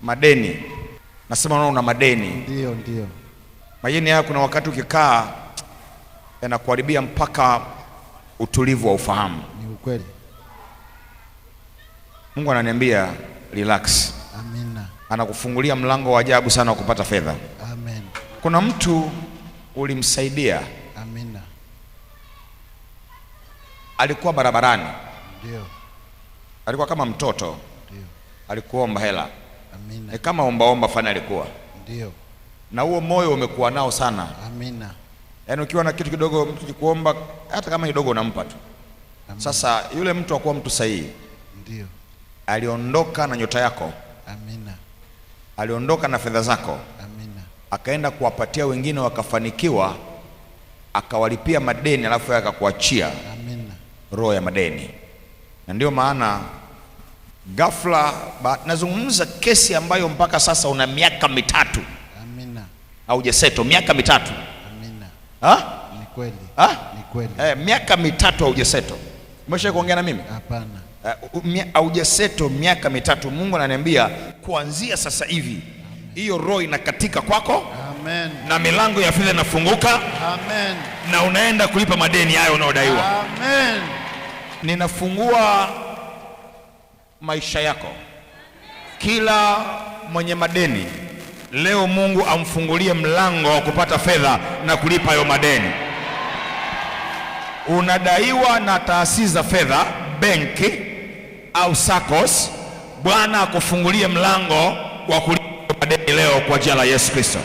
madeni. Nasema unaona una madeni. Ndio. Madeni haya kuna wakati ukikaa yanakuharibia mpaka utulivu wa ufahamu. Ni ukweli. Mungu ananiambia relax. Amina. Anakufungulia mlango wa ajabu sana wa kupata fedha. Amen. Kuna mtu ulimsaidia. Amina. Alikuwa barabarani. Ndio. Alikuwa kama mtoto. Ndio. Alikuomba hela. Amina. Ni kama omba fana alikuwa. Ndio. Na huo moyo umekuwa nao sana. Amina. Yaani ukiwa na kitu kidogo mtu kikuomba hata kama kidogo unampa tu. Amina. Sasa yule mtu hakuwa mtu sahihi. Ndio. Aliondoka na nyota yako. Amina. Aliondoka na fedha zako. Amina. Akaenda kuwapatia wengine wakafanikiwa, akawalipia madeni, alafu yeye akakuachia. Amina. Roho ya madeni. Na ndio maana ghafla nazungumza kesi ambayo mpaka sasa una miaka 3. Amina. Haujaseto miaka 3. Amina. Ni kweli. Ni kweli. Miaka 3 haujaseto. Umesha kuongea na mimi? Hapana. Haujaseto miaka 3. Mungu ananiambia kuanzia sasa hivi hiyo roho inakatika kwako. Amen. Na milango ya fedha inafunguka. Amen. Na unaenda kulipa madeni hayo unaodaiwa. Amen. Ninafungua maisha yako. Kila mwenye madeni leo Mungu amfungulie mlango wa kupata fedha na kulipa hayo madeni. Unadaiwa na taasisi za fedha, benki au SACCOS, Bwana akufungulie mlango wa kulipa madeni leo kwa jina la Yesu Kristo.